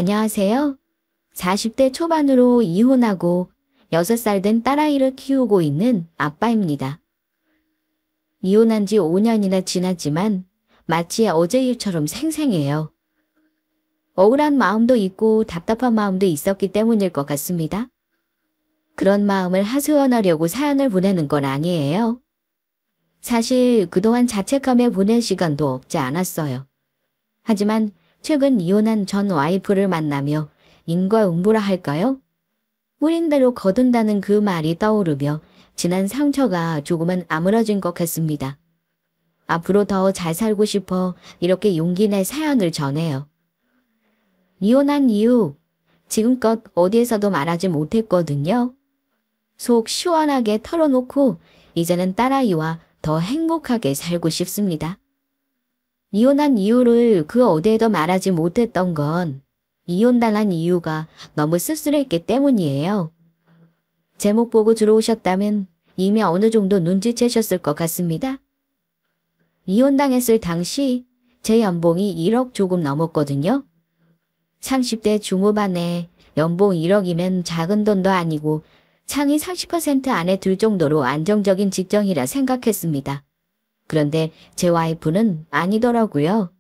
안녕하세요. 40대 초반으로 이혼하고 6살 된 딸아이를 키우고 있는 아빠입니다. 이혼한 지 5년이나 지났지만 마치 어제 일처럼 생생해요. 억울한 마음도 있고 답답한 마음도 있었기 때문일 것 같습니다. 그런 마음을 하소연하려고 사연을 보내는 건 아니에요. 사실 그동안 자책하며 보낼 시간도 없지 않았어요. 하지만 최근 이혼한 전 와이프를 만나며 인과응보라 할까요? 뿌린대로 거둔다는 그 말이 떠오르며 지난 상처가 조금은 아물어진 것 같습니다. 앞으로 더 잘 살고 싶어 이렇게 용기 내 사연을 전해요. 이혼한 이유, 지금껏 어디에서도 말하지 못했거든요. 속 시원하게 털어놓고 이제는 딸아이와 더 행복하게 살고 싶습니다. 이혼한 이유를 그 어디에도 말하지 못했던 건 이혼당한 이유가 너무 쓸쓸했기 때문이에요. 제목 보고 들어오셨다면 이미 어느 정도 눈치채셨을 것 같습니다. 이혼당했을 당시 제 연봉이 1억 조금 넘었거든요. 30대 중후반에 연봉 1억이면 작은 돈도 아니고 상위 40% 안에 들 정도로 안정적인 직장이라 생각했습니다. 그런데 제 와이프는 아니더라고요.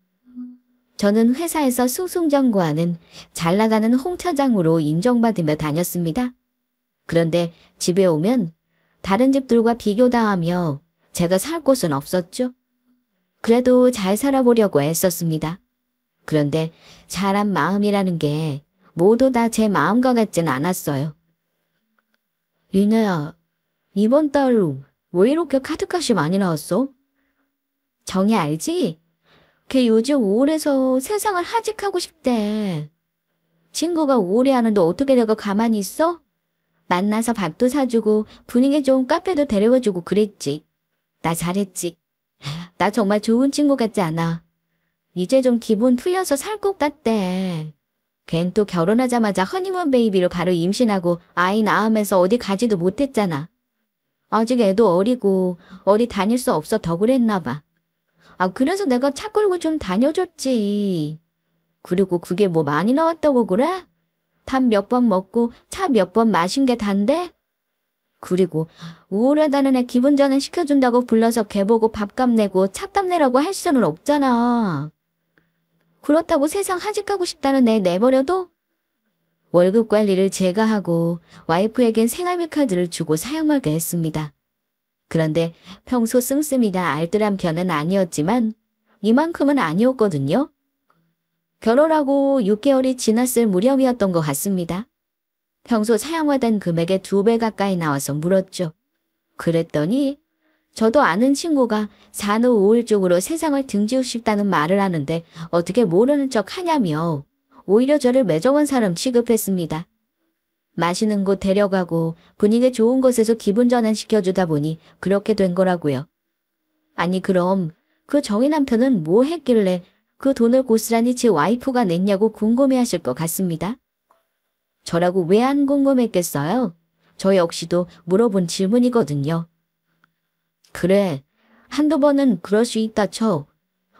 저는 회사에서 승승장구하는 잘 나가는 홍차장으로 인정받으며 다녔습니다. 그런데 집에 오면 다른 집들과 비교당하며 제가 살 곳은 없었죠. 그래도 잘 살아보려고 애썼습니다. 그런데 사람 마음이라는 게 모두 다 제 마음과 같진 않았어요. 리나야, 이번 달 왜 이렇게 카드값이 많이 나왔어? 정이 알지? 걔 요즘 우울해서 세상을 하직하고 싶대. 친구가 우울해하는데 어떻게 내가 가만히 있어? 만나서 밥도 사주고 분위기 좋은 카페도 데려가주고 그랬지. 나 잘했지. 나 정말 좋은 친구 같지 않아. 이제 좀 기분 풀려서 살 것 같대. 걘 또 결혼하자마자 허니문 베이비로 바로 임신하고 아이 낳으면서 어디 가지도 못했잖아. 아직 애도 어리고 어디 다닐 수 없어 더 그랬나 봐. 그래서 내가 차 끌고 좀 다녀줬지. 그리고 그게 뭐 많이 나왔다고 그래? 밥 몇 번 먹고 차 몇 번 마신 게 단데? 그리고 우울하다는 애 기분 전환 시켜준다고 불러서 걔 보고 밥값 내고 차값 내라고 할 수는 없잖아. 그렇다고 세상 하직하고 싶다는 애 내버려둬? 월급 관리를 제가 하고 와이프에겐 생활비 카드를 주고 사용하게 했습니다. 그런데 평소 씀씀이가 알뜰한 편은 아니었지만 이만큼은 아니었거든요. 결혼하고 6개월이 지났을 무렵이었던 것 같습니다. 평소 사용하던 금액의 2배 가까이 나와서 물었죠. 그랬더니 저도 아는 친구가 산후 우울증으로 세상을 등지고 싶다는 말을 하는데 어떻게 모르는 척 하냐며 오히려 저를 매정한 사람 취급했습니다. 맛있는 곳 데려가고 분위기 좋은 곳에서 기분 전환 시켜주다 보니 그렇게 된 거라고요. 아니 그럼 그 정의 남편은 뭐 했길래 그 돈을 고스란히 제 와이프가 냈냐고 궁금해하실 것 같습니다. 저라고 왜 안 궁금했겠어요? 저 역시도 물어본 질문이거든요. 그래, 한두 번은 그럴 수 있다 쳐.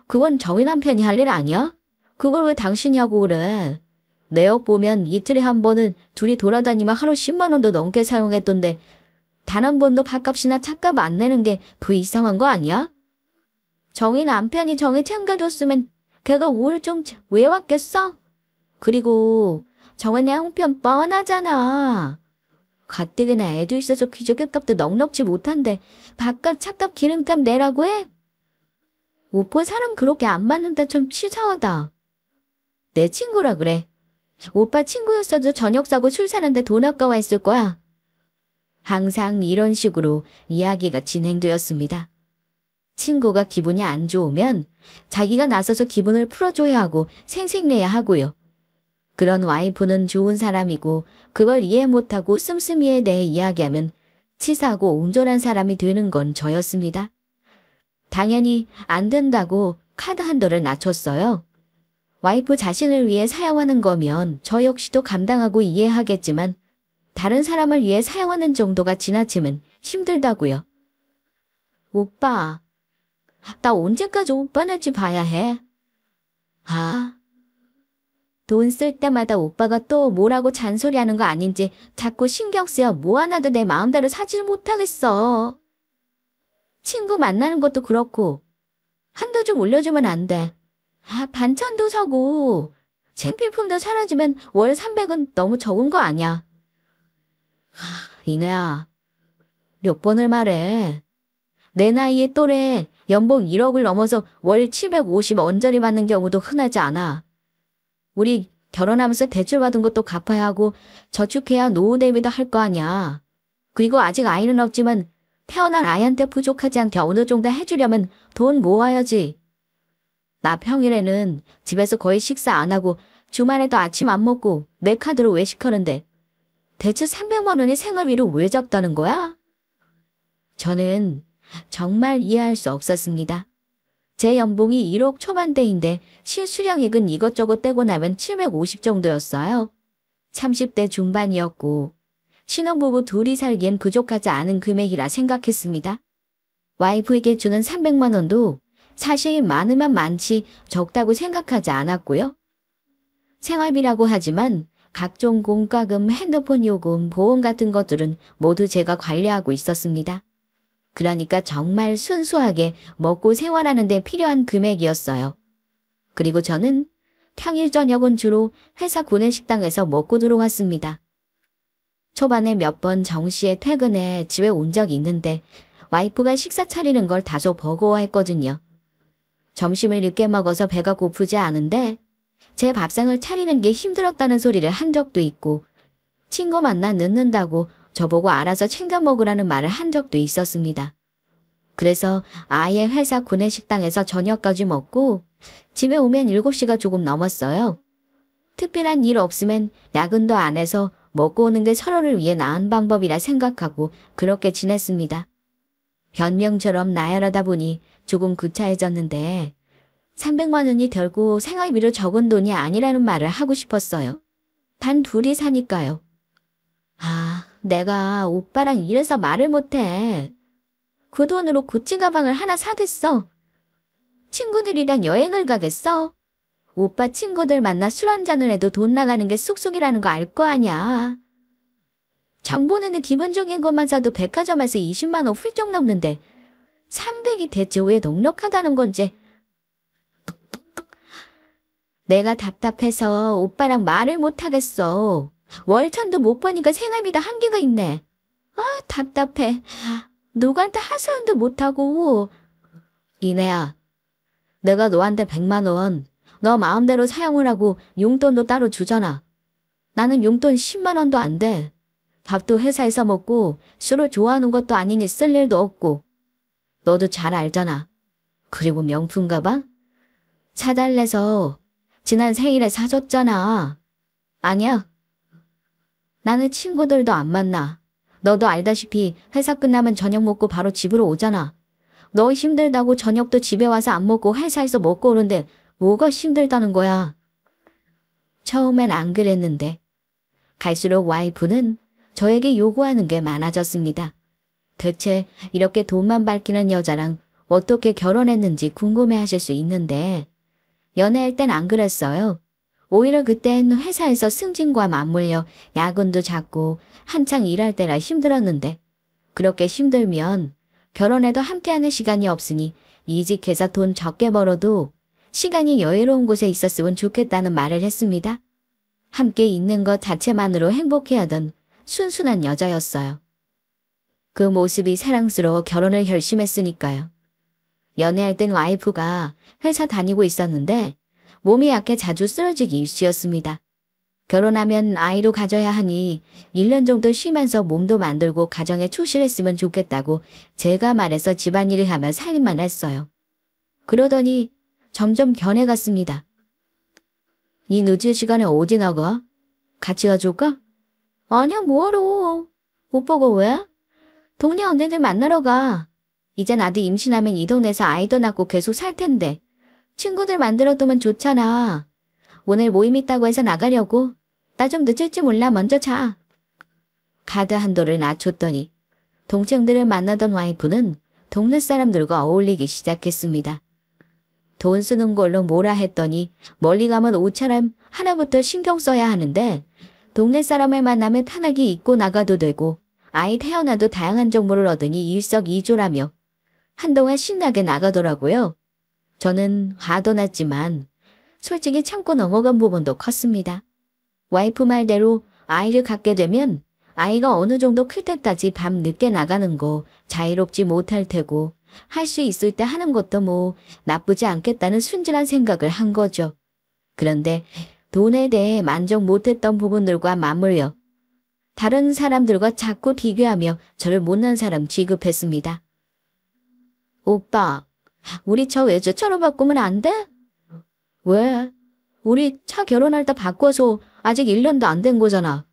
그건 정의 남편이 할 일 아니야? 그걸 왜 당신이 하고 그래? 내역 보면 이틀에 한 번은 둘이 돌아다니며 하루 10만 원도 넘게 사용했던데 단 한 번도 밥값이나 차값 안 내는 게 더 이상한 거 아니야? 정의 남편이 정이 챙겨줬으면 걔가 우울증 왜 왔겠어? 그리고 정은 내 형편 뻔하잖아. 가뜩이나 애도 있어서 귀저귀값도 넉넉지 못한데 밥값 차값 기름값 내라고 해? 오빠 사람 그렇게 안 맞는다 좀 치사하다. 내 친구라 그래. 오빠 친구였어도 저녁 사고 술 사는데 돈 아까워했을 거야. 항상 이런 식으로 이야기가 진행되었습니다. 친구가 기분이 안 좋으면 자기가 나서서 기분을 풀어줘야 하고 생색내야 하고요. 그런 와이프는 좋은 사람이고 그걸 이해 못하고 씀씀이에 대해 이야기하면 치사하고 옹졸한 사람이 되는 건 저였습니다. 당연히 안 된다고 카드 한도를 낮췄어요. 와이프 자신을 위해 사용하는 거면 저 역시도 감당하고 이해하겠지만 다른 사람을 위해 사용하는 정도가 지나치면 힘들다고요. 오빠, 나 언제까지 오빠네 집 봐야 해? 돈 쓸 때마다 오빠가 또 뭐라고 잔소리하는 거 아닌지 자꾸 신경 쓰여 뭐 하나도 내 마음대로 사지를 못하겠어. 친구 만나는 것도 그렇고 한도 좀 올려주면 안 돼. 반찬도 사고 생필품도 사라지면 월 300은 너무 적은 거 아니야. 이내야, 몇 번을 말해. 내 나이에 또래 연봉 1억을 넘어서 월 750 언저리 받는 경우도 흔하지 않아. 우리 결혼하면서 대출 받은 것도 갚아야 하고 저축해야 노후 대비도 할 거 아니야. 그리고 아직 아이는 없지만 태어난 아이한테 부족하지 않게 어느 정도 해주려면 돈 모아야지. 나 평일에는 집에서 거의 식사 안 하고 주말에도 아침 안 먹고 내 카드로 외식하는데 대체 300만 원이 생활비로 왜 잡다는 거야? 저는 정말 이해할 수 없었습니다. 제 연봉이 1억 초반대인데 실수령액은 이것저것 떼고 나면 750 정도였어요. 30대 중반이었고 신혼부부 둘이 살기엔 부족하지 않은 금액이라 생각했습니다. 와이프에게 주는 300만 원도 사실 많으면 많지 적다고 생각하지 않았고요. 생활비라고 하지만 각종 공과금, 핸드폰 요금, 보험 같은 것들은 모두 제가 관리하고 있었습니다. 그러니까 정말 순수하게 먹고 생활하는 데 필요한 금액이었어요. 그리고 저는 평일 저녁은 주로 회사 구내식당에서 먹고 들어왔습니다. 초반에 몇 번 정시에 퇴근해 집에 온 적이 있는데 와이프가 식사 차리는 걸 다소 버거워했거든요. 점심을 늦게 먹어서 배가 고프지 않은데 제 밥상을 차리는 게 힘들었다는 소리를 한 적도 있고 친구 만나 늦는다고 저보고 알아서 챙겨 먹으라는 말을 한 적도 있었습니다. 그래서 아예 회사 구내식당에서 저녁까지 먹고 집에 오면 7시가 조금 넘었어요. 특별한 일 없으면 야근도 안 해서 먹고 오는 게 서로를 위해 나은 방법이라 생각하고 그렇게 지냈습니다. 변명처럼 나열하다 보니 조금 구차해졌는데 300만 원이 결국 생활비로 적은 돈이 아니라는 말을 하고 싶었어요. 단 둘이 사니까요. 내가 오빠랑 이래서 말을 못해. 그 돈으로 구찌 가방을 하나 사겠어. 친구들이랑 여행을 가겠어. 오빠 친구들 만나 술 한잔을 해도 돈 나가는 게 쑥쑥이라는 거 알 거 아냐. 장 보내는 기본적인 것만 사도 백화점에서 20만 원 훌쩍 넘는데 300이 대체 왜 넉넉하다는 건지. 내가 답답해서 오빠랑 말을 못하겠어. 월천도 못 버니까 생활비도 한계가 있네. 답답해. 누구한테 하소연도 못하고. 이내야, 내가 너한테 100만 원 너 마음대로 사용을 하고 용돈도 따로 주잖아. 나는 용돈 10만 원도 안 돼. 밥도 회사에서 먹고 술을 좋아하는 것도 아니니 쓸 일도 없고. 너도 잘 알잖아. 그리고 명품 가방? 사달래서 지난 생일에 사줬잖아. 아니야. 나는 친구들도 안 만나. 너도 알다시피 회사 끝나면 저녁 먹고 바로 집으로 오잖아. 너 힘들다고 저녁도 집에 와서 안 먹고 회사에서 먹고 오는데 뭐가 힘들다는 거야. 처음엔 안 그랬는데 갈수록 와이프는 저에게 요구하는 게 많아졌습니다. 대체 이렇게 돈만 밝히는 여자랑 어떻게 결혼했는지 궁금해하실 수 있는데 연애할 땐 안 그랬어요. 오히려 그땐 회사에서 승진과 맞물려 야근도 잦고 한창 일할 때라 힘들었는데 그렇게 힘들면 결혼해도 함께하는 시간이 없으니 이직해서 돈 적게 벌어도 시간이 여유로운 곳에 있었으면 좋겠다는 말을 했습니다. 함께 있는 것 자체만으로 행복해하던 순순한 여자였어요. 그 모습이 사랑스러워 결혼을 결심했으니까요. 연애할 땐 와이프가 회사 다니고 있었는데 몸이 약해 자주 쓰러지기 일쑤였습니다. 결혼하면 아이도 가져야 하니 1년 정도 쉬면서 몸도 만들고 가정에 충실했으면 좋겠다고 제가 말해서 집안일을 하며 살림만 했어요. 그러더니 점점 변해갔습니다. 이 늦은 시간에 어디 나가? 같이 가줄까? 아니야, 뭐하러. 오빠가 왜? 동네 언니들 만나러 가. 이제 나도 임신하면 이 동네에서 아이도 낳고 계속 살 텐데. 친구들 만들어두면 좋잖아. 오늘 모임 있다고 해서 나가려고. 나 좀 늦을지 몰라. 먼저 자. 카드 한도를 낮췄더니 동생들을 만나던 와이프는 동네 사람들과 어울리기 시작했습니다. 돈 쓰는 걸로 뭐라 했더니 멀리 가면 옷차림 하나부터 신경 써야 하는데 동네 사람을 만나면 편하게 입고 나가도 되고 아이 태어나도 다양한 정보를 얻으니 일석이조라며 한동안 신나게 나가더라고요. 저는 화도 났지만 솔직히 참고 넘어간 부분도 컸습니다. 와이프 말대로 아이를 갖게 되면 아이가 어느 정도 클 때까지 밤 늦게 나가는 거 자유롭지 못할 테고 할 수 있을 때 하는 것도 뭐 나쁘지 않겠다는 순진한 생각을 한 거죠. 그런데 돈에 대해 만족 못했던 부분들과 맞물려 다른 사람들과 자꾸 비교하며 저를 못난 사람 취급했습니다. 오빠, 우리 차 외제차로 바꾸면 안 돼? 왜? 우리 차 결혼할 때 바꿔서 아직 1년도 안 된 거잖아.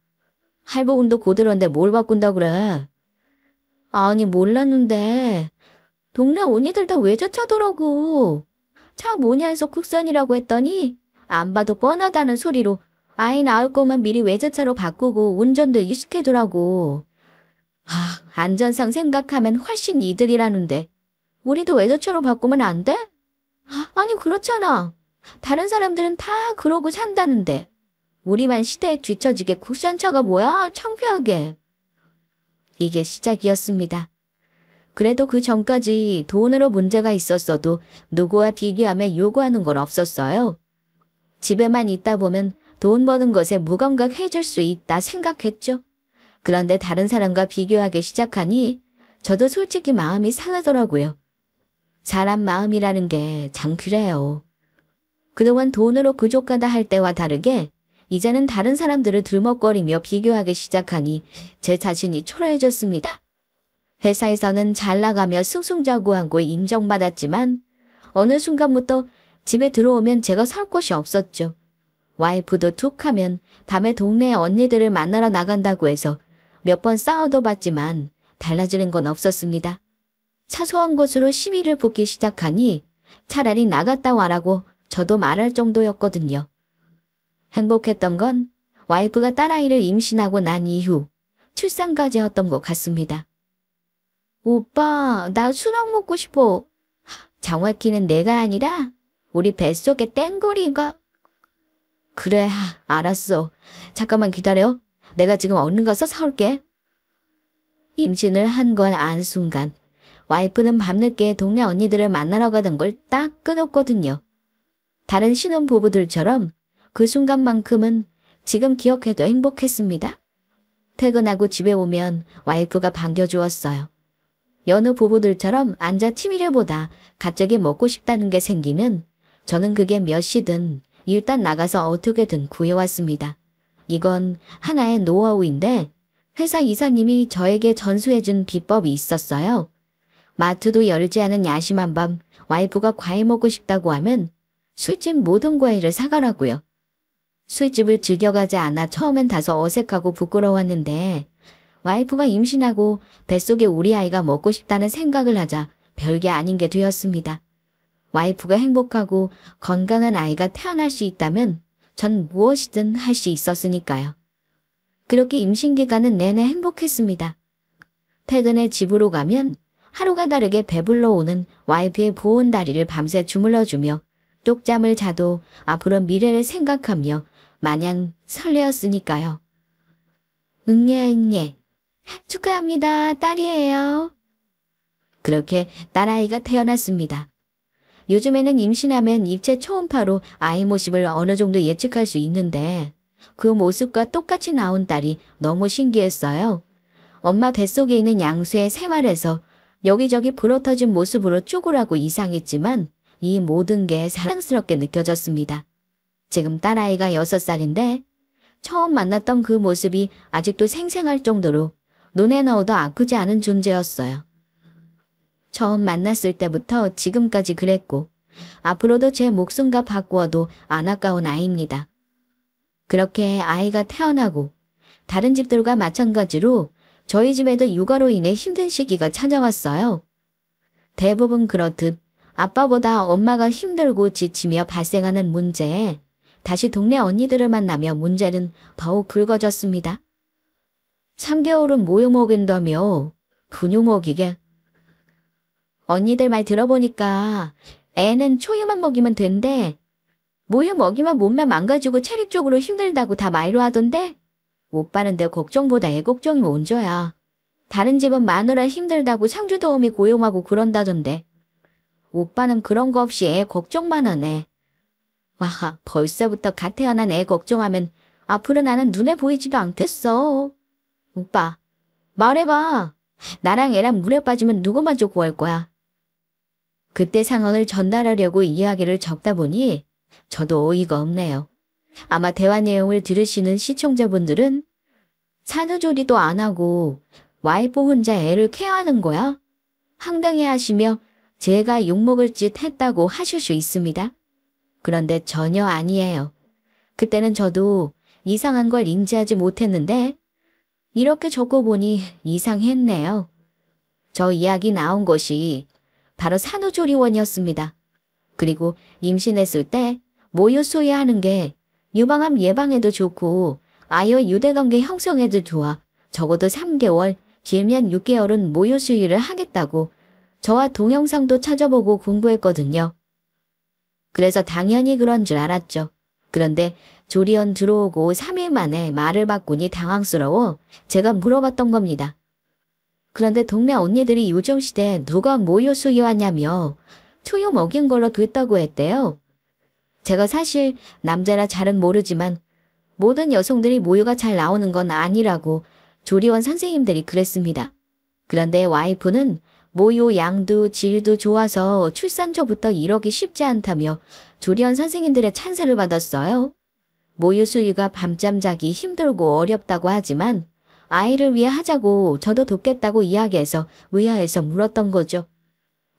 할부금도 고들었는데 뭘 바꾼다 그래? 아니 몰랐는데 동네 언니들 다 외제차더라고. 차 뭐냐 해서 국산이라고 했더니 안 봐도 뻔하다는 소리로 아이 낳을 거면 미리 외제차로 바꾸고 운전도 익숙해두라고. 안전상 생각하면 훨씬 이득이라는데 우리도 외제차로 바꾸면 안 돼? 아니 그렇잖아. 다른 사람들은 다 그러고 산다는데 우리만 시대에 뒤처지게 국산차가 뭐야? 창피하게. 이게 시작이었습니다. 그래도 그 전까지 돈으로 문제가 있었어도 누구와 비교하며 요구하는 건 없었어요. 집에만 있다 보면 돈 버는 것에 무감각해질 수 있다 생각했죠. 그런데 다른 사람과 비교하기 시작하니 저도 솔직히 마음이 상하더라고요. 사람 마음이라는 게 참 그래요. 그동안 돈으로 부족하다 할 때와 다르게 이제는 다른 사람들을 들먹거리며 비교하기 시작하니 제 자신이 초라해졌습니다. 회사에서는 잘 나가며 승승장구하고 인정받았지만 어느 순간부터 집에 들어오면 제가 살 곳이 없었죠. 와이프도 툭 하면 밤에 동네 언니들을 만나러 나간다고 해서 몇 번 싸워도 봤지만 달라지는 건 없었습니다. 사소한 것으로 시비를 붙기 시작하니 차라리 나갔다 와라고 저도 말할 정도였거든요. 행복했던 건 와이프가 딸아이를 임신하고 난 이후 출산까지였던 것 같습니다. 오빠, 나 수박 먹고 싶어. 정확히는 내가 아니라 우리 뱃속에 땡구리가. 그래, 알았어. 잠깐만 기다려. 내가 지금 얼른 가서 사올게. 임신을 한 건 안 순간 와이프는 밤늦게 동네 언니들을 만나러 가던 걸 딱 끊었거든요. 다른 신혼부부들처럼 그 순간만큼은 지금 기억해도 행복했습니다. 퇴근하고 집에 오면 와이프가 반겨주었어요. 여느 부부들처럼 앉아 TV를 보다 갑자기 먹고 싶다는 게 생기면 저는 그게 몇 시든 일단 나가서 어떻게든 구해왔습니다. 이건 하나의 노하우인데 회사 이사님이 저에게 전수해준 비법이 있었어요. 마트도 열지 않은 야심한 밤 와이프가 과일 먹고 싶다고 하면 술집 모든 과일을 사가라고요. 술집을 즐겨가지 않아 처음엔 다소 어색하고 부끄러웠는데 와이프가 임신하고 뱃속에 우리 아이가 먹고 싶다는 생각을 하자 별게 아닌 게 되었습니다. 와이프가 행복하고 건강한 아이가 태어날 수 있다면 전 무엇이든 할 수 있었으니까요. 그렇게 임신 기간은 내내 행복했습니다. 퇴근해 집으로 가면 하루가 다르게 배불러 오는 와이프의 보온 다리를 밤새 주물러주며 쪽잠을 자도 앞으로 미래를 생각하며 마냥 설레었으니까요. 응예. 축하합니다. 딸이에요. 그렇게 딸아이가 태어났습니다. 요즘에는 임신하면 입체 초음파로 아이 모습을 어느 정도 예측할 수 있는데 그 모습과 똑같이 나온 딸이 너무 신기했어요. 엄마 뱃속에 있는 양수의 생활에서 여기저기 불어터진 모습으로 쪼그라고 이상했지만 이 모든 게 사랑스럽게 느껴졌습니다. 지금 딸아이가 6살인데 처음 만났던 그 모습이 아직도 생생할 정도로 눈에 넣어도 아프지 않은 존재였어요. 처음 만났을 때부터 지금까지 그랬고 앞으로도 제 목숨과 바꾸어도 안 아까운 아이입니다. 그렇게 아이가 태어나고 다른 집들과 마찬가지로 저희 집에도 육아로 인해 힘든 시기가 찾아왔어요. 대부분 그렇듯 아빠보다 엄마가 힘들고 지치며 발생하는 문제에 다시 동네 언니들을 만나며 문제는 더욱 굵어졌습니다. 3개월은 모유 먹인다며 근육 먹이게. 언니들 말 들어보니까 애는 초유만 먹이면 된대. 모유 먹이면 몸만 망가지고 체력적으로 힘들다고 다 말로 하던데? 오빠는 내 걱정보다 애 걱정이 먼저야. 다른 집은 마누라 힘들다고 상주도우미 고용하고 그런다던데. 오빠는 그런 거 없이 애 걱정만 하네. 와, 벌써부터 갓 태어난 애 걱정하면 앞으로 나는 눈에 보이지도 않겠어. 오빠, 말해봐. 나랑 애랑 물에 빠지면 누구 먼저 구할 거야? 그때 상황을 전달하려고 이야기를 적다 보니 저도 어이가 없네요. 아마 대화 내용을 들으시는 시청자분들은 산후조리도 안 하고 와이프 혼자 애를 케어하는 거야? 황당해 하시며 제가 욕먹을 짓 했다고 하실 수 있습니다. 그런데 전혀 아니에요. 그때는 저도 이상한 걸 인지하지 못했는데 이렇게 적어보니 이상했네요. 저 이야기 나온 곳이 바로 산후조리원이었습니다. 그리고 임신했을 때 모유 수유하는 게 유방암 예방에도 좋고 아이와 유대관계 형성에도 좋아. 적어도 3개월, 길면 6개월은 모유 수유를 하겠다고 저와 동영상도 찾아보고 공부했거든요. 그래서 당연히 그런 줄 알았죠. 그런데 조리원 들어오고 3일 만에 말을 바꾸니 당황스러워 제가 물어봤던 겁니다. 그런데 동네 언니들이 요즘시대에 누가 모유 수유하냐며 초유 먹인 걸로 됐다고 했대요. 제가 사실 남자라 잘은 모르지만 모든 여성들이 모유가 잘 나오는 건 아니라고 조리원 선생님들이 그랬습니다. 그런데 와이프는 모유 양도 질도 좋아서 출산 초부터 이러기 쉽지 않다며 조리원 선생님들의 찬사를 받았어요. 모유 수유가 밤잠 자기 힘들고 어렵다고 하지만 아이를 위해 하자고 저도 돕겠다고 이야기해서 의아해서 물었던 거죠.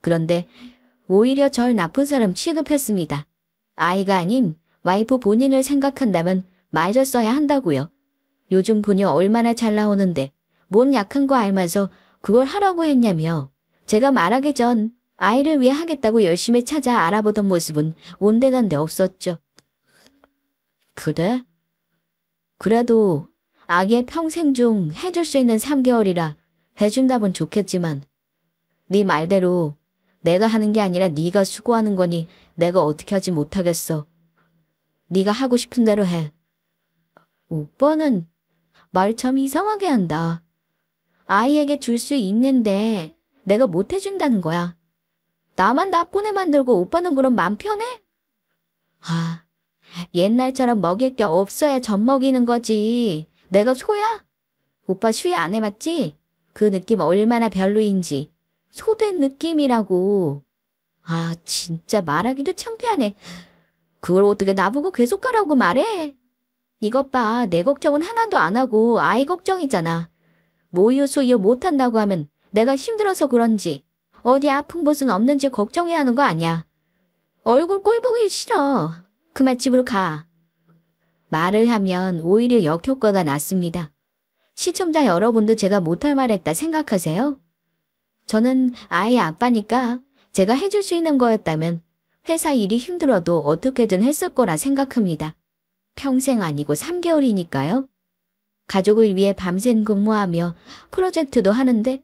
그런데 오히려 절 나쁜 사람 취급했습니다. 아이가 아닌 와이프 본인을 생각한다면 맞았어야 한다고요. 요즘 부녀 얼마나 잘 나오는데 뭔 약한 거 알면서 그걸 하라고 했냐며 제가 말하기 전 아이를 위해 하겠다고 열심히 찾아 알아보던 모습은 온데간데 없었죠. 그래? 그래도 아기의 평생 중 해줄 수 있는 3개월이라 해준다면 좋겠지만 네 말대로 내가 하는 게 아니라 네가 수고하는 거니 내가 어떻게 하지 못하겠어. 네가 하고 싶은 대로 해. 오빠는 말 참 이상하게 한다. 아이에게 줄 수 있는데 내가 못 해준다는 거야. 나만 나쁜 애 만들고 오빠는 그럼 맘 편해? 아, 옛날처럼 먹일 게 없어야 젖 먹이는 거지. 내가 소야? 오빠 수유 안 해봤지? 그 느낌 얼마나 별로인지. 소된 느낌이라고. 아, 진짜 말하기도 창피하네. 그걸 어떻게 나보고 계속 가라고 말해? 이것 봐, 내 걱정은 하나도 안 하고 아이 걱정이잖아. 모유 수유 못한다고 하면 내가 힘들어서 그런지 어디 아픈 곳은 없는지 걱정해야 하는 거 아니야. 얼굴 꼴 보기 싫어. 그만 집으로 가. 말을 하면 오히려 역효과가 났습니다. 시청자 여러분도 제가 못할 말 했다 생각하세요? 저는 아이 아빠니까 제가 해줄 수 있는 거였다면 회사 일이 힘들어도 어떻게든 했을 거라 생각합니다. 평생 아니고 3개월이니까요. 가족을 위해 밤샘 근무하며 프로젝트도 하는데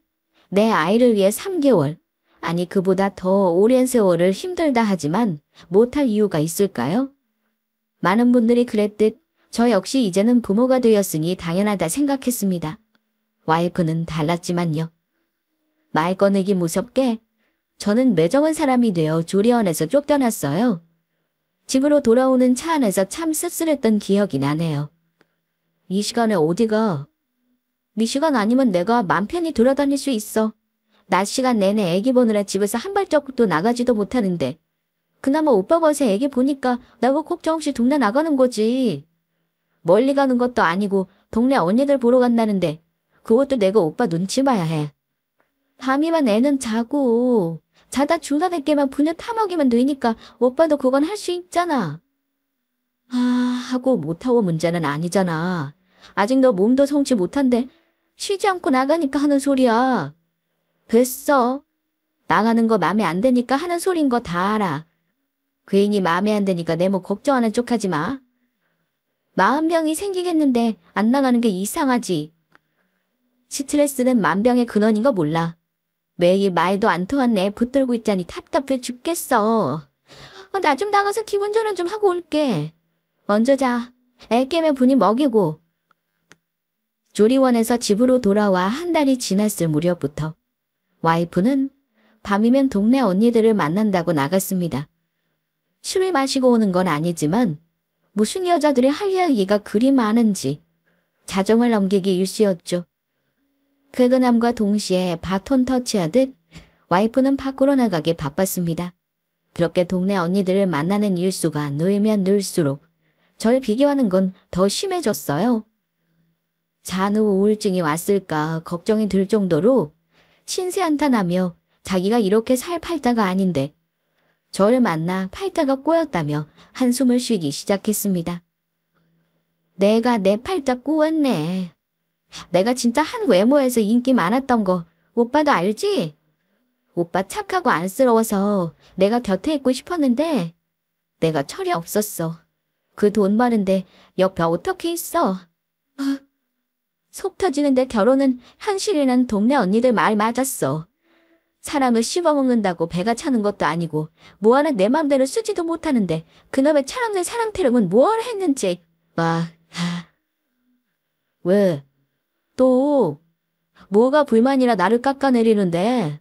내 아이를 위해 3개월, 아니 그보다 더 오랜 세월을 힘들다 하지만 못할 이유가 있을까요? 많은 분들이 그랬듯 저 역시 이제는 부모가 되었으니 당연하다 생각했습니다. 와이프는 달랐지만요. 말 꺼내기 무섭게 저는 매정한 사람이 되어 조리원에서 쫓겨났어요. 집으로 돌아오는 차 안에서 참 씁쓸했던 기억이 나네요. 이 시간에 어디가? 네 시간 아니면 내가 맘 편히 돌아다닐 수 있어. 낮 시간 내내 애기 보느라 집에서 한 발자국도 나가지도 못하는데 그나마 오빠 버세 애기 보니까 나고 걱정 없이 동네 나가는 거지. 멀리 가는 것도 아니고 동네 언니들 보러 간다는데 그것도 내가 오빠 눈치 봐야 해. 밤이면 애는 자고 자다 중간에게만 분유 타먹이면 되니까 오빠도 그건 할 수 있잖아. 아, 하고 못하고 문제는 아니잖아. 아직 너 몸도 성취 못한데 쉬지 않고 나가니까 하는 소리야. 됐어. 나가는 거 맘에 안 드니까 하는 소린 거 다 알아. 괜히 맘에 안 드니까 내 뭐 걱정하는 척 하지 마. 마음병이 생기겠는데 안 나가는 게 이상하지. 스트레스는 만병의 근원인 거 몰라. 매일 말도 안 통한 애 붙들고 있자니 답답해 죽겠어. 나 좀 나가서 기분 전환 좀 하고 올게. 먼저 자. 애 깨면 분이 먹이고. 조리원에서 집으로 돌아와 한 달이 지났을 무렵부터 와이프는 밤이면 동네 언니들을 만난다고 나갔습니다. 술을 마시고 오는 건 아니지만 무슨 여자들이 할 이야기가 그리 많은지 자정을 넘기기 일쑤였죠. 퇴근함과 동시에 바톤 터치하듯 와이프는 밖으로 나가기 바빴습니다. 그렇게 동네 언니들을 만나는 일수가 늘면 늘수록 절 비교하는 건 더 심해졌어요. 잔후 우울증이 왔을까 걱정이 들 정도로 신세한탄하며 자기가 이렇게 살 팔자가 아닌데 저를 만나 팔자가 꼬였다며 한숨을 쉬기 시작했습니다. 내가 내 팔자 꼬였네. 내가 진짜 한 외모에서 인기 많았던 거 오빠도 알지? 오빠 착하고 안쓰러워서 내가 곁에 있고 싶었는데 내가 철이 없었어. 그 돈 많은데 옆에 어떻게 있어? 속 터지는데 결혼은 현실이란 동네 언니들 말 맞았어. 사람을 씹어먹는다고 배가 차는 것도 아니고 뭐 하나 내 맘대로 쓰지도 못하는데 그놈의 철없는 사랑 태령은 뭘 했는지. 왜? 또 뭐가 불만이라 나를 깎아내리는데?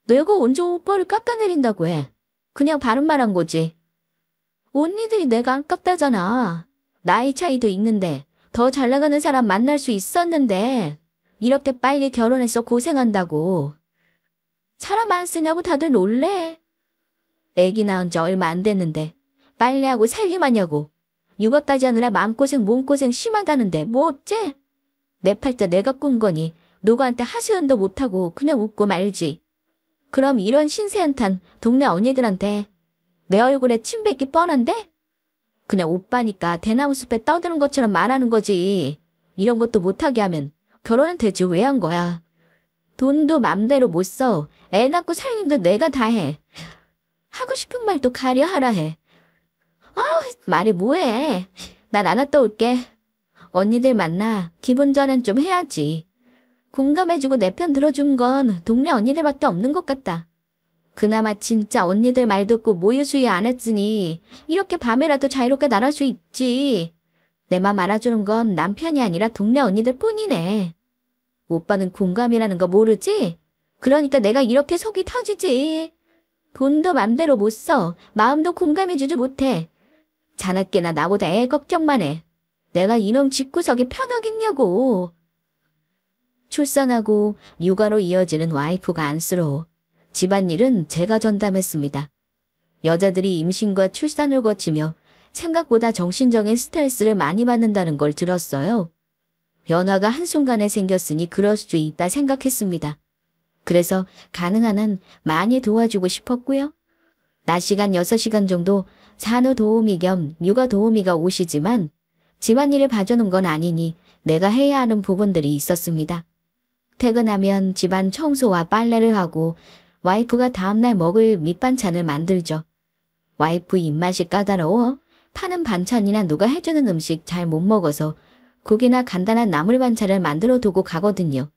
내가 언제 오빠를 깎아내린다고 해. 그냥 바른 말 한 거지. 언니들이 내가 아깝다잖아. 나이 차이도 있는데 더 잘나가는 사람 만날 수 있었는데 이렇게 빨리 결혼해서 고생한다고. 사람 안 쓰냐고 다들 놀래. 애기 낳은 지 얼마 안 됐는데 빨래하고 살림하냐고. 육아까지 하느라 마음고생 몸고생 심하다는데 뭐 어째? 내 팔자 내가 꾼 거니 누구한테 하소연도 못하고 그냥 웃고 말지. 그럼 이런 신세한탄 동네 언니들한테 내 얼굴에 침 뱉기 뻔한데? 그냥 오빠니까 대나무 숲에 떠드는 것처럼 말하는 거지. 이런 것도 못하게 하면 결혼은 대체 왜 한 거야? 돈도 맘대로 못 써. 애 낳고 살림도 내가 다 해. 하고 싶은 말도 가려 하라 해. 말이 뭐해. 난 안 왔다 올게. 언니들 만나 기분 전환 좀 해야지. 공감해주고 내 편 들어준 건 동네 언니들밖에 없는 것 같다. 그나마 진짜 언니들 말 듣고 모유수유 안 했으니 이렇게 밤에라도 자유롭게 나갈 수 있지. 내 맘 알아주는 건 남편이 아니라 동네 언니들 뿐이네. 오빠는 공감이라는 거 모르지? 그러니까 내가 이렇게 속이 터지지. 돈도 맘대로 못 써. 마음도 공감해주지 못해. 자나깨나 나보다 애 걱정만 해. 내가 이놈 집구석에 편하겠냐고. 출산하고 육아로 이어지는 와이프가 안쓰러워 집안일은 제가 전담했습니다. 여자들이 임신과 출산을 거치며 생각보다 정신적인 스트레스를 많이 받는다는 걸 들었어요. 변화가 한순간에 생겼으니 그럴 수 있다 생각했습니다. 그래서 가능한 한 많이 도와주고 싶었고요. 낮 시간 6시간 정도 산후 도우미 겸 육아 도우미가 오시지만 집안일을 봐주는 건 아니니 내가 해야 하는 부분들이 있었습니다. 퇴근하면 집안 청소와 빨래를 하고 와이프가 다음날 먹을 밑반찬을 만들죠. 와이프 입맛이 까다로워 파는 반찬이나 누가 해주는 음식 잘 못 먹어서 국이나 간단한 나물 반찬을 만들어 두고 가거든요.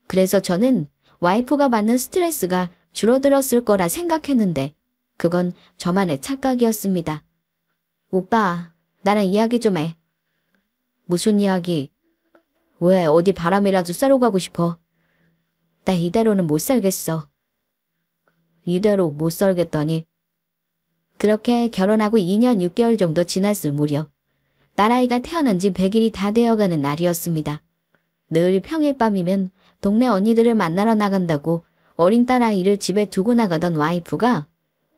그래서 저는 와이프가 받는 스트레스가 줄어들었을 거라 생각했는데 그건 저만의 착각이었습니다. 오빠, 나랑 이야기 좀 해. 무슨 이야기? 왜 어디 바람이라도 쐬러 가고 싶어? 나 이대로는 못 살겠어. 이대로 못 살겠다니. 그렇게 결혼하고 2년 6개월 정도 지났을 무렵 딸아이가 태어난 지 100일이 다 되어가는 날이었습니다. 늘 평일 밤이면 동네 언니들을 만나러 나간다고 어린 딸아이를 집에 두고 나가던 와이프가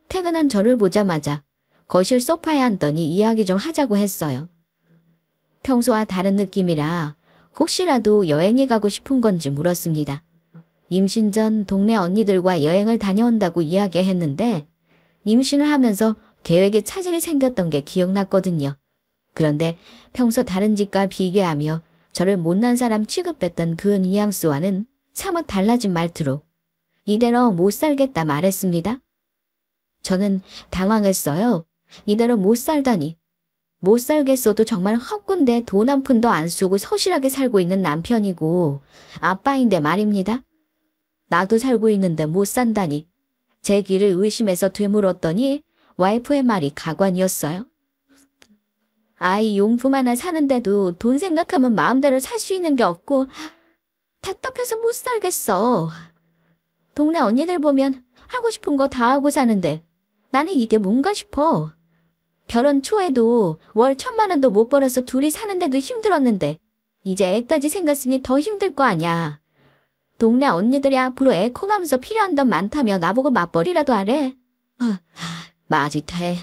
퇴근한 저를 보자마자 거실 소파에 앉더니 이야기 좀 하자고 했어요. 평소와 다른 느낌이라 혹시라도 여행에 가고 싶은 건지 물었습니다. 임신 전 동네 언니들과 여행을 다녀온다고 이야기했는데 임신을 하면서 계획에 차질이 생겼던 게 기억났거든요. 그런데 평소 다른 집과 비교하며 저를 못난 사람 취급했던 그 뉘앙스와는 사뭇 달라진 말투로 이대로 못 살겠다 말했습니다. 저는 당황했어요. 이대로 못 살다니. 못 살겠어도 정말 헛군데 돈 한 푼도 안 쓰고 소실하게 살고 있는 남편이고 아빠인데 말입니다. 나도 살고 있는데 못 산다니. 제 길을 의심해서 되물었더니 와이프의 말이 가관이었어요. 아이 용품 하나 사는데도 돈 생각하면 마음대로 살 수 있는 게 없고 답답해서 못 살겠어. 동네 언니들 보면 하고 싶은 거 다 하고 사는데 나는 이게 뭔가 싶어. 결혼 초에도 월 1,000만 원도 못 벌어서 둘이 사는데도 힘들었는데 이제 애까지 생겼으니 더 힘들 거 아냐. 동네 언니들이 앞으로 애 커가면서 필요한 돈 많다며 나보고 맞벌이라도 하래. 마지타해.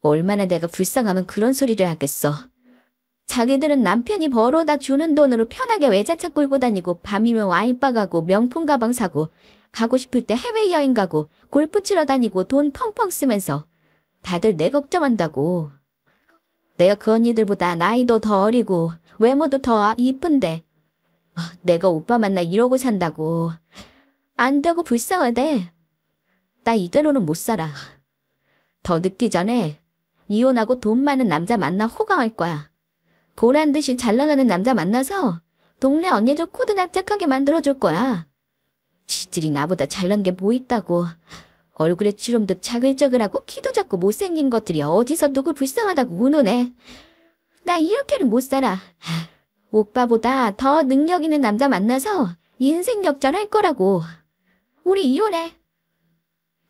얼마나 내가 불쌍하면 그런 소리를 하겠어. 자기들은 남편이 벌어다 주는 돈으로 편하게 외제차 끌고 다니고 밤이면 와인바 가고 명품 가방 사고 가고 싶을 때 해외여행 가고 골프 치러 다니고 돈 펑펑 쓰면서 다들 내 걱정한다고. 내가 그 언니들보다 나이도 더 어리고 외모도 더 이쁜데 내가 오빠 만나 이러고 산다고. 안 되고 불쌍하대. 나 이대로는 못 살아. 더 늦기 전에 이혼하고 돈 많은 남자 만나 호강할 거야. 보란 듯이 잘 나가는 남자 만나서 동네 언니들 코드 납작하게 만들어줄 거야. 지들이 나보다 잘난 게 뭐 있다고. 얼굴에 주름도 자글자글하고 키도 작고 못생긴 것들이 어디서 누굴 불쌍하다고 우노네. 나 이렇게는 못 살아. 오빠보다 더 능력 있는 남자 만나서 인생 역전할 거라고. 우리 이혼해.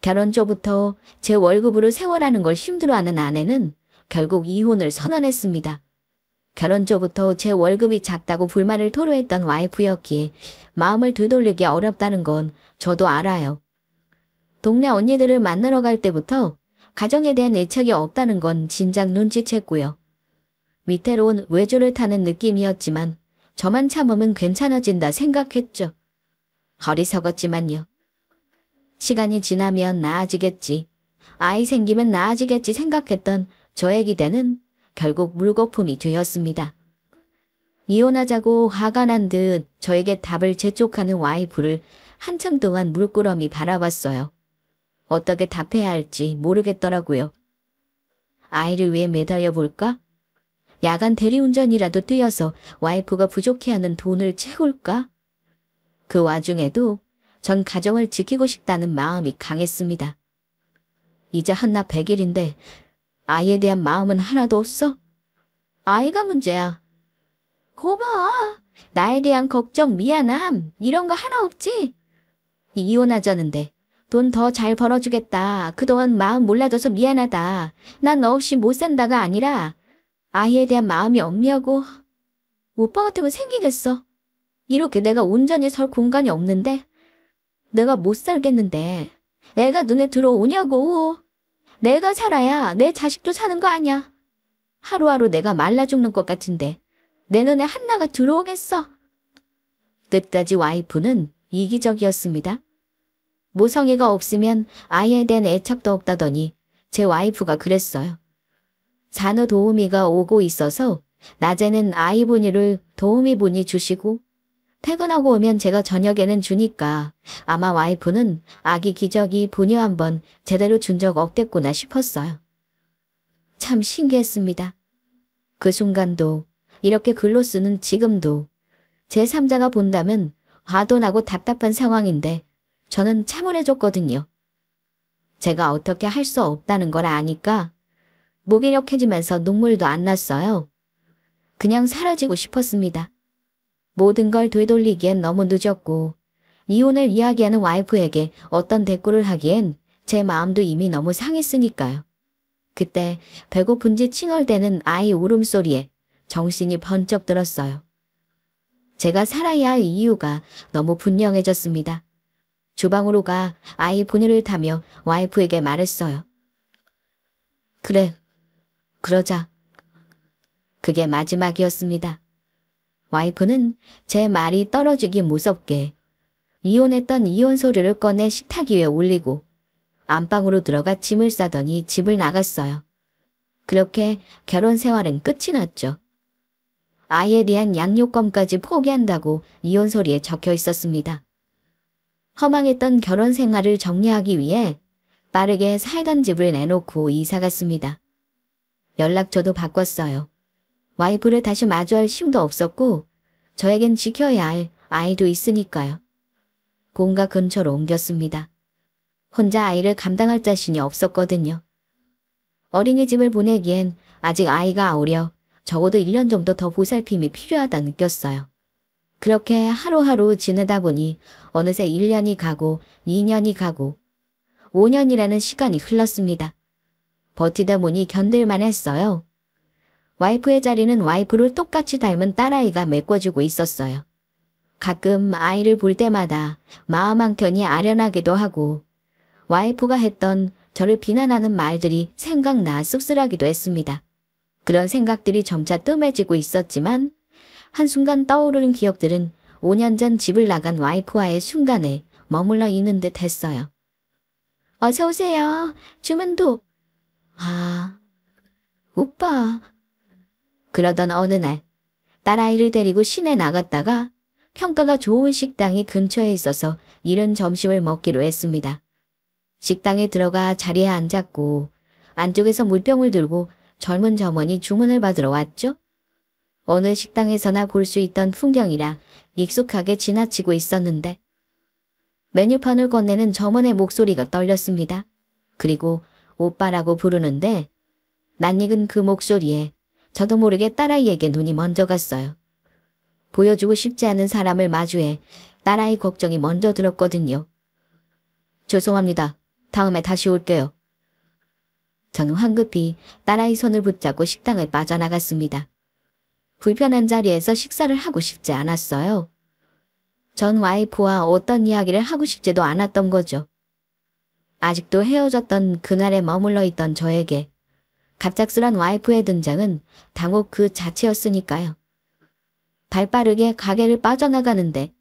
결혼 초부터 제 월급으로 생활하는 걸 힘들어하는 아내는 결국 이혼을 선언했습니다. 결혼 초부터 제 월급이 작다고 불만을 토로했던 와이프였기에 마음을 되돌리기 어렵다는 건 저도 알아요. 동네 언니들을 만나러 갈 때부터 가정에 대한 애착이 없다는 건 진작 눈치챘고요. 위태로운 외조를 타는 느낌이었지만 저만 참으면 괜찮아진다 생각했죠. 어리석었지만요. 시간이 지나면 나아지겠지. 아이 생기면 나아지겠지 생각했던 저의 기대는 결국 물거품이 되었습니다. 이혼하자고 화가 난 듯 저에게 답을 재촉하는 와이프를 한참 동안 물끄러미 바라봤어요. 어떻게 답해야 할지 모르겠더라고요. 아이를 위해 매달려 볼까? 야간 대리운전이라도 뛰어서 와이프가 부족해하는 돈을 채울까? 그 와중에도 전 가정을 지키고 싶다는 마음이 강했습니다. 이제 한나 100일인데 아이에 대한 마음은 하나도 없어? 아이가 문제야. 고마워. 나에 대한 걱정, 미안함 이런 거 하나 없지? 이혼하자는데 돈 더 잘 벌어주겠다. 그동안 마음 몰라줘서 미안하다. 난 너 없이 못 산다가 아니라 아이에 대한 마음이 없냐고. 오빠 같으면 생기겠어. 이렇게 내가 온전히 설 공간이 없는데 내가 못 살겠는데 애가 눈에 들어오냐고. 내가 살아야 내 자식도 사는 거 아냐. 하루하루 내가 말라 죽는 것 같은데 내 눈에 한나가 들어오겠어. 끝까지 와이프는 이기적이었습니다. 모성애가 없으면 아이에 대한 애착도 없다더니 제 와이프가 그랬어요. 산후도우미가 오고 있어서 낮에는 아이 분유를 도우미 분이 주시고 퇴근하고 오면 제가 저녁에는 주니까 아마 와이프는 아기 기저귀 분유 한번 제대로 준 적 없겠구나 싶었어요. 참 신기했습니다. 그 순간도 이렇게 글로 쓰는 지금도 제3자가 본다면 화도 나고 답답한 상황인데 저는 참을해줬거든요. 제가 어떻게 할 수 없다는 걸 아니까 무기력해지면서 눈물도 안 났어요. 그냥 사라지고 싶었습니다. 모든 걸 되돌리기엔 너무 늦었고 이혼을 이야기하는 와이프에게 어떤 대꾸를 하기엔 제 마음도 이미 너무 상했으니까요. 그때 배고픈지 칭얼대는 아이 울음소리에 정신이 번쩍 들었어요. 제가 살아야 할 이유가 너무 분명해졌습니다. 주방으로 가 아이 분유를 타며 와이프에게 말했어요. 그래, 그러자. 그게 마지막이었습니다. 와이프는 제 말이 떨어지기 무섭게 이혼했던 이혼 소리를 꺼내 식탁 위에 올리고 안방으로 들어가 짐을 싸더니 집을 나갔어요. 그렇게 결혼 생활은 끝이 났죠. 아이에 대한 양육권까지 포기한다고 이혼 소리에 적혀 있었습니다. 허망했던 결혼 생활을 정리하기 위해 빠르게 살던 집을 내놓고 이사 갔습니다. 연락처도 바꿨어요. 와이프를 다시 마주할 힘도 없었고 저에겐 지켜야 할 아이도 있으니까요. 공가 근처로 옮겼습니다. 혼자 아이를 감당할 자신이 없었거든요. 어린이집을 보내기엔 아직 아이가 어려 적어도 1년 정도 더 보살핌이 필요하다 느꼈어요. 그렇게 하루하루 지내다 보니 어느새 1년이 가고 2년이 가고 5년이라는 시간이 흘렀습니다. 버티다 보니 견딜만 했어요. 와이프의 자리는 와이프를 똑같이 닮은 딸아이가 메꿔주고 있었어요. 가끔 아이를 볼 때마다 마음 한켠이 아련하기도 하고 와이프가 했던 저를 비난하는 말들이 생각나 씁쓸하기도 했습니다. 그런 생각들이 점차 뜸해지고 있었지만 한순간 떠오르는 기억들은 5년 전 집을 나간 와이프와의 순간에 머물러 있는 듯 했어요. 어서 오세요. 주문도. 아, 오빠. 그러던 어느 날 딸아이를 데리고 시내 나갔다가 평가가 좋은 식당이 근처에 있어서 이른 점심을 먹기로 했습니다. 식당에 들어가 자리에 앉았고 안쪽에서 물병을 들고 젊은 점원이 주문을 받으러 왔죠. 어느 식당에서나 볼 수 있던 풍경이라 익숙하게 지나치고 있었는데 메뉴판을 건네는 점원의 목소리가 떨렸습니다. 그리고 오빠라고 부르는데 낯익은 그 목소리에 저도 모르게 딸아이에게 눈이 먼저 갔어요. 보여주고 싶지 않은 사람을 마주해 딸아이 걱정이 먼저 들었거든요. 죄송합니다. 다음에 다시 올게요. 저는 황급히 딸아이 손을 붙잡고 식당을 빠져나갔습니다. 불편한 자리에서 식사를 하고 싶지 않았어요. 전 와이프와 어떤 이야기를 하고 싶지도 않았던 거죠. 아직도 헤어졌던 그날에 머물러 있던 저에게 갑작스런 와이프의 등장은 당혹 그 자체였으니까요. 발빠르게 가게를 빠져나가는데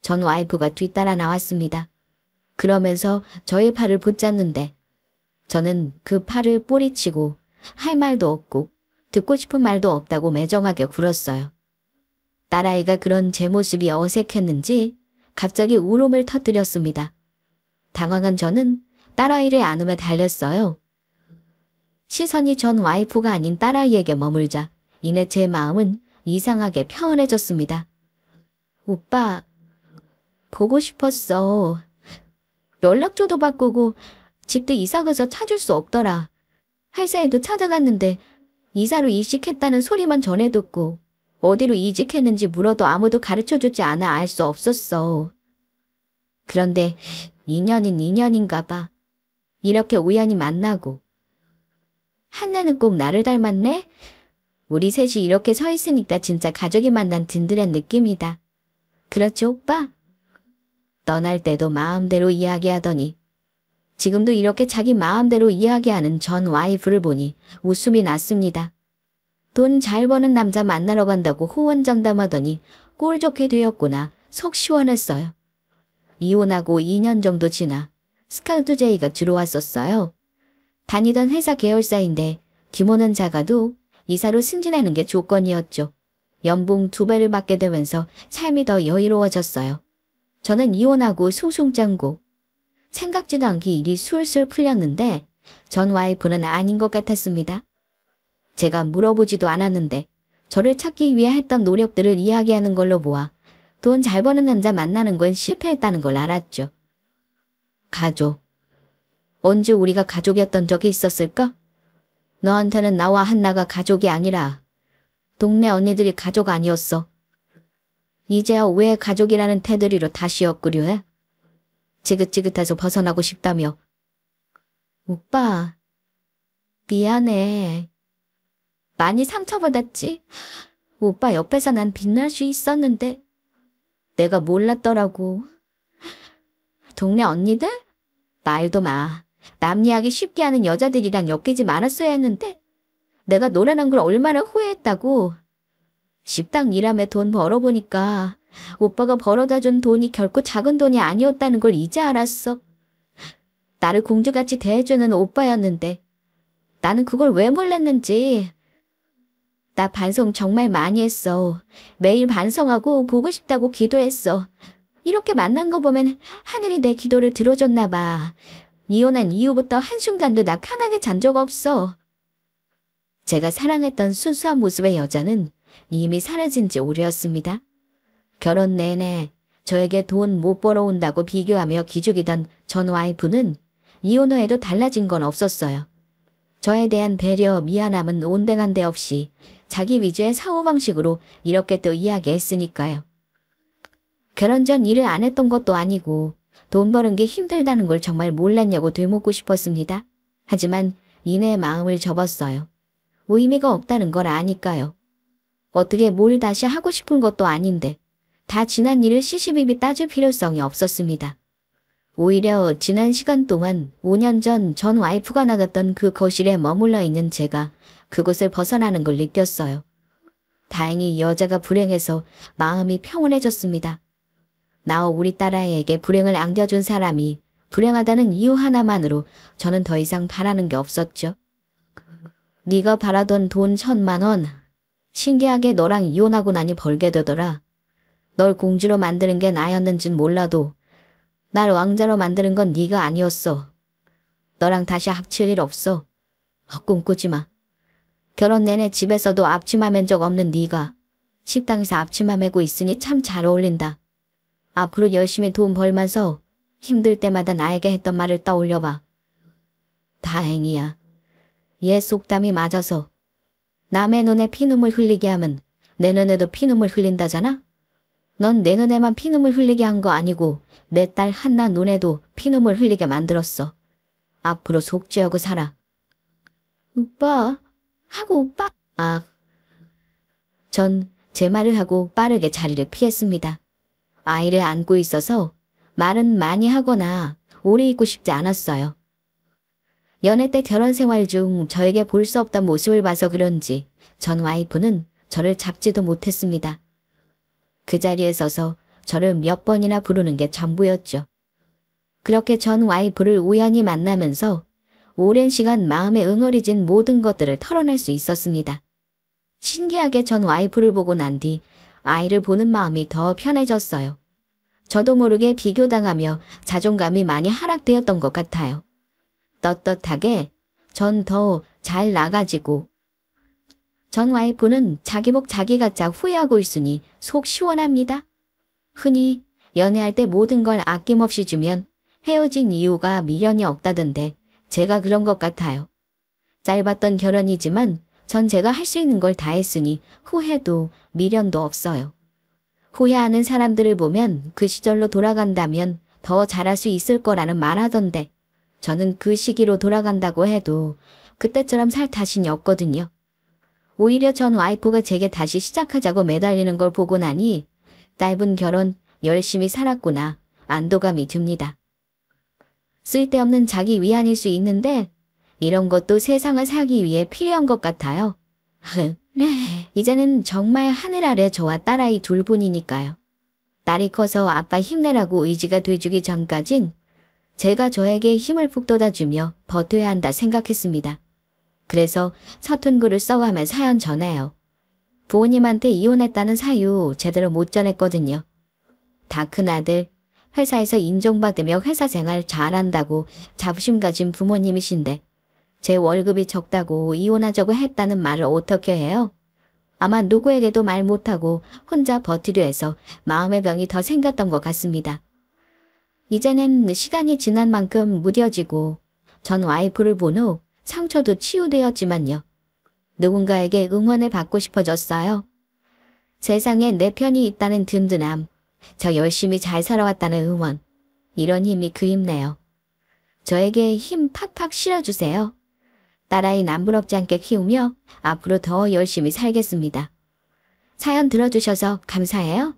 전 와이프가 뒤따라 나왔습니다. 그러면서 저의 팔을 붙잡는데 저는 그 팔을 뿌리치고 할 말도 없고 듣고 싶은 말도 없다고 매정하게 굴었어요. 딸아이가 그런 제 모습이 어색했는지 갑자기 울음을 터뜨렸습니다. 당황한 저는 딸아이를 안으며 달렸어요. 시선이 전 와이프가 아닌 딸아이에게 머물자 이내 제 마음은 이상하게 평온해졌습니다. 오빠, 보고 싶었어. 연락처도 바꾸고 집도 이사가서 찾을 수 없더라. 회사에도 찾아갔는데 이사로 이직했다는 소리만 전해 듣고 어디로 이직했는지 물어도 아무도 가르쳐주지 않아 알 수 없었어. 그런데 인연인 인연인가 봐. 이렇게 우연히 만나고. 한나는 꼭 나를 닮았네? 우리 셋이 이렇게 서 있으니까 진짜 가족이 만난 든든한 느낌이다. 그렇지 오빠? 떠날 때도 마음대로 이야기하더니 지금도 이렇게 자기 마음대로 이야기하는 전 와이프를 보니 웃음이 났습니다. 돈 잘 버는 남자 만나러 간다고 호언장담하더니 꼴 좋게 되었구나. 속 시원했어요. 이혼하고 2년 정도 지나 스카우트 제의가 들어왔었어요. 다니던 회사 계열사인데 규모는 작아도 이사로 승진하는 게 조건이었죠. 연봉 2배를 받게 되면서 삶이 더 여유로워졌어요. 저는 이혼하고 숭숭 짠고 생각지도 않게 일이 술술 풀렸는데 전 와이프는 아닌 것 같았습니다. 제가 물어보지도 않았는데 저를 찾기 위해 했던 노력들을 이야기하는 걸로 보아 돈 잘 버는 남자 만나는 건 실패했다는 걸 알았죠. 가족. 언제 우리가 가족이었던 적이 있었을까? 너한테는 나와 한나가 가족이 아니라 동네 언니들이 가족 아니었어. 이제야 왜 가족이라는 테두리로 다시 엮으려 해? 지긋지긋해서 벗어나고 싶다며. 오빠, 미안해. 많이 상처받았지? 오빠 옆에서 난 빛날 수 있었는데 내가 몰랐더라고. 동네 언니들? 말도 마. 남 이야기 쉽게 하는 여자들이랑 엮이지 말았어야 했는데 내가 노란한 걸 얼마나 후회했다고. 식당 일하며 돈 벌어보니까 오빠가 벌어다 준 돈이 결코 작은 돈이 아니었다는 걸 이제 알았어. 나를 공주같이 대해주는 오빠였는데 나는 그걸 왜 몰랐는지. 나 반성 정말 많이 했어. 매일 반성하고 보고 싶다고 기도했어. 이렇게 만난 거 보면 하늘이 내 기도를 들어줬나 봐. 이혼한 이후부터 한순간도 나 편하게 잔 적 없어. 제가 사랑했던 순수한 모습의 여자는 이미 사라진 지 오래였습니다. 결혼 내내 저에게 돈 못 벌어온다고 비교하며 기죽이던 전 와이프는 이혼 후에도 달라진 건 없었어요. 저에 대한 배려, 미안함은 온데간데 없이 자기 위주의 사고방식으로 이렇게 또 이야기했으니까요. 결혼 전 일을 안 했던 것도 아니고 돈 버는 게 힘들다는 걸 정말 몰랐냐고 되묻고 싶었습니다. 하지만 이내 마음을 접었어요. 의미가 없다는 걸 아니까요. 어떻게 뭘 다시 하고 싶은 것도 아닌데 다 지난 일을 시시비비 따질 필요성이 없었습니다. 오히려 지난 시간 동안 5년 전 와이프가 나갔던 그 거실에 머물러 있는 제가 그곳을 벗어나는 걸 느꼈어요. 다행히 여자가 불행해서 마음이 평온해졌습니다. 나와 우리 딸아이에게 불행을 안겨준 사람이 불행하다는 이유 하나만으로 저는 더 이상 바라는 게 없었죠. 네가 바라던 돈 1,000만 원. 신기하게 너랑 이혼하고 나니 벌게 되더라. 널 공주로 만드는 게 나였는진 몰라도 날 왕자로 만드는 건 네가 아니었어. 너랑 다시 합칠 일 없어. 꿈꾸지 마. 결혼 내내 집에서도 앞치마 맨 적 없는 네가 식당에서 앞치마 메고 있으니 참 잘 어울린다. 앞으로 열심히 돈 벌면서 힘들 때마다 나에게 했던 말을 떠올려봐. 다행이야. 얘 속담이 맞아서 남의 눈에 피눈물 흘리게 하면 내 눈에도 피눈물 흘린다잖아? 넌 내 눈에만 피눈물 흘리게 한 거 아니고 내 딸 한나 눈에도 피눈물 흘리게 만들었어. 앞으로 속죄하고 살아. 오빠, 하고 오빠. 전 제 말을 하고 빠르게 자리를 피했습니다. 아이를 안고 있어서 말은 많이 하거나 오래 있고 싶지 않았어요. 연애 때 결혼 생활 중 저에게 볼 수 없던 모습을 봐서 그런지 전 와이프는 저를 잡지도 못했습니다. 그 자리에 서서 저를 몇 번이나 부르는 게 전부였죠. 그렇게 전 와이프를 우연히 만나면서 오랜 시간 마음에 응어리진 모든 것들을 털어낼 수 있었습니다. 신기하게 전 와이프를 보고 난 뒤 아이를 보는 마음이 더 편해졌어요. 저도 모르게 비교당하며 자존감이 많이 하락되었던 것 같아요. 떳떳하게 전 더 잘 나가지고 전 와이프는 자기 복 자기가 짝 후회하고 있으니 속 시원합니다. 흔히 연애할 때 모든 걸 아낌없이 주면 헤어진 이유가 미련이 없다던데 제가 그런 것 같아요. 짧았던 결혼이지만 전 제가 할 수 있는 걸 다 했으니 후회도 미련도 없어요. 후회하는 사람들을 보면 그 시절로 돌아간다면 더 잘할 수 있을 거라는 말 하던데 저는 그 시기로 돌아간다고 해도 그때처럼 살 자신이 없거든요. 오히려 전 와이프가 제게 다시 시작하자고 매달리는 걸 보고 나니 짧은 결혼 열심히 살았구나 안도감이 듭니다. 쓸데없는 자기 위안일 수 있는데 이런 것도 세상을 살기 위해 필요한 것 같아요. 이제는 정말 하늘 아래 저와 딸아이 둘뿐이니까요. 딸이 커서 아빠 힘내라고 의지가 돼주기 전까진 제가 저에게 힘을 북돋아주며 버텨야 한다 생각했습니다. 그래서 서툰 글을 써가며 사연 전해요. 부모님한테 이혼했다는 사유 제대로 못 전했거든요. 다 큰 아들, 회사에서 인정받으며 회사 생활 잘한다고 자부심 가진 부모님이신데 제 월급이 적다고 이혼하자고 했다는 말을 어떻게 해요? 아마 누구에게도 말 못하고 혼자 버티려 해서 마음의 병이 더 생겼던 것 같습니다. 이제는 시간이 지난 만큼 무뎌지고 전 와이프를 본 후 상처도 치유되었지만요. 누군가에게 응원을 받고 싶어졌어요. 세상에 내 편이 있다는 든든함, 저 열심히 잘 살아왔다는 응원, 이런 힘이 그립네요. 저에게 힘 팍팍 실어주세요. 딸아이 남부럽지 않게 키우며 앞으로 더 열심히 살겠습니다. 사연 들어주셔서 감사해요.